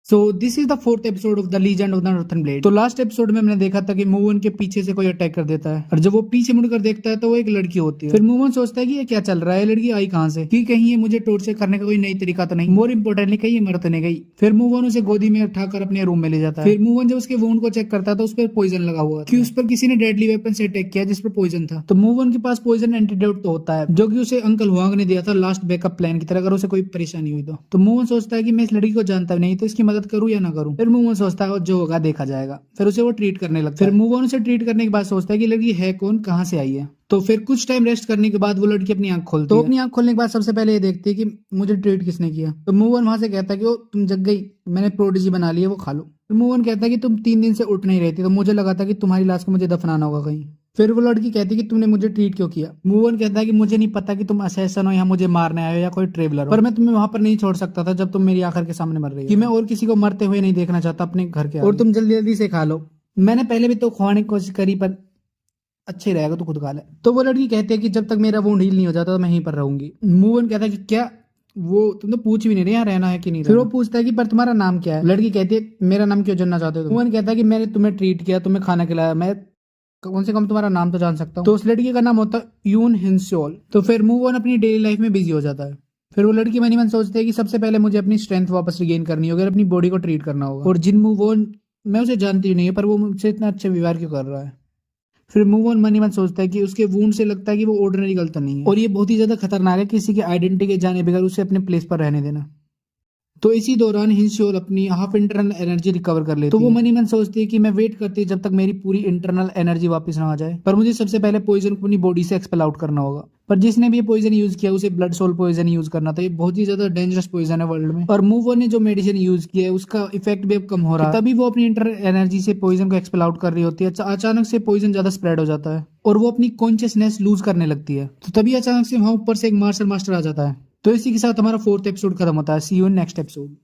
So this is the fourth episode of the legend of the northern blade. तो last episode में हमने देखा था कि मूवन के पीछे से कोई अटैक कर देता है और जब वो पीछे मुड़कर देखता है तो वो एक लड़की होती है। फिर मूवन सोचता है कि ये क्या चल रहा है, लड़की आई कहां से, कि कहीं ये मुझे टॉर्चर करने का कोई नई तरीका तो नहीं, मोर इंपोर्टेंटली कहीं ये मर तो नहीं गई। फिर मूवन उसे गोदी में उठाकर अपने रूम में ले जाता है। फिर मूवन जब उसके वुंड को चेक करता है तो उस पर पॉइजन लगा हुआ है कि उस पर किसी ने डेडली वेपन से अटैक किया जिस पर पॉइजन था। तो मूवन के पास पॉइजन एंटीडोट तो होता है जो कि उसे अंकल हुआंग ने दिया था लास्ट बैकअप प्लान की तरह, अगर उसे कोई परेशानी हुई तो मूवन सोचता है कि मैं इस लड़की को जानता नहीं तो इसकी मदद करूं या ना करूं। फिर मूवन सोचता है जो होगा देखा जाएगा। फिर उसे वो ट्रीट करने लगता है। फिर मूवन उसे ट्रीट करने के बाद सोचता है कि लड़की है कौन, कहां से आई है। तो फिर कुछ टाइम रेस्ट करने के बाद वो लड़की अपनी आंख खोलती है। तो अपनी आंख खोलने के बाद सबसे पहले ये देखती है कि मुझे ट्रीट किसने किया। तो मूवन वहां से कहता है कि वो तुम जग गई, मैंने प्रोडिजी बना ली है, वो खा लो। तो मूवन कहता है कि तुम 3 दिन से उठ नहीं रही थी तो मुझे लगा था कि तुम्हारी लाश को मुझे दफनाना होगा कहीं। फिर वो लड़की कहती है कि तुमने मुझे ट्रीट क्यों किया। मूवन कहता है कि मुझे नहीं पता कि तुम असैसन हो या मुझे मारने आए हो या कोई ट्रेवलर हो, पर मैं तुम्हें वहां पर नहीं छोड़ सकता था जब तुम मेरी आंखों के सामने मर रही हो, कि मैं और किसी को मरते हुए नहीं देखना चाहता अपने घर के। और तुम जल्दी जल्दी से खा लो, मैंने पहले भी तो खुआने की कोशिश करी पर अच्छे रहेगा तो खुद खा ले। तो वो लड़की कहती है कि जब तक मेरा वुंड हील नहीं हो जाता तो मैं यहीं पर रहूंगी। मूवन कहता है कि क्या वो तुम तो पूछ भी नहीं रहे यहाँ रहना है कि नहीं। फिर वो पूछता है कि पर तुम्हारा नाम क्या है। लड़की कहती है मेरा नाम क्यों जानना चाहते हो। मूवन कहता है कि मैंने तुम्हें ट्रीट किया, तुम्हें खाना खिलाया, मैं कम से कम तुम्हारा नाम तो जान सकता हूँ। तो उस लड़की का नाम होता है यून हिंसोल। तो फिर मूव ऑन अपनी डेली लाइफ में बिजी हो जाता है। फिर वो लड़की मन ही मन सोचती है कि सबसे पहले मुझे अपनी स्ट्रेंथ वापस रिगेन करनी होगी और अपनी बॉडी को ट्रीट करना होगा। और जिन मूव ऑन मैं उसे जानती नहीं है पर वो मुझसे इतना अच्छा व्यवहार क्यों कर रहा है। फिर मूव ऑन मन ही मन सोचता है कि उसके वुंड से लगता है कि वो ऑर्डिनरी गलत तो नहीं है और ये बहुत ही ज्यादा खतरनाक है किसी की आइडेंटिटी के जाने बगैर उसे अपने प्लेस पर रहने देना। तो इसी दौरान हिंसोल अपनी हाफ इंटरनल एनर्जी रिकवर कर लेती है। तो वो मन ही मन सोचती है कि मैं वेट करती है जब तक मेरी पूरी इंटरनल एनर्जी वापस ना आ जाए, पर मुझे सबसे पहले पॉइजन को अपनी बॉडी से एक्सपेल आउट करना होगा। पर जिसने भी ये पॉइजन यूज किया उसे ब्लड सोल पॉइजन यूज करना था। ये बहुत ही ज्यादा डेंजरस पॉइजन है वर्ल्ड में। और मूवर ने जो मेडिसिन यूज किया है उसका इफेक्ट भी अब कम हो रहा है। तभी वो अपनी इंटरनल एनर्जी से पॉइजन को एक्सपेल आउट कर रही होती है। अचानक से पॉइजन ज्यादा स्प्रेड हो जाता है और वो अपनी कॉन्शियसनेस लूज करने लगती है। तो तभी अचानक से वहां ऊपर से एक मार्शल मास्टर आ जाता है। तो इसी के साथ हमारा 4th एपिसोड खत्म होता है। सी यू इन नेक्स्ट एपिसोड।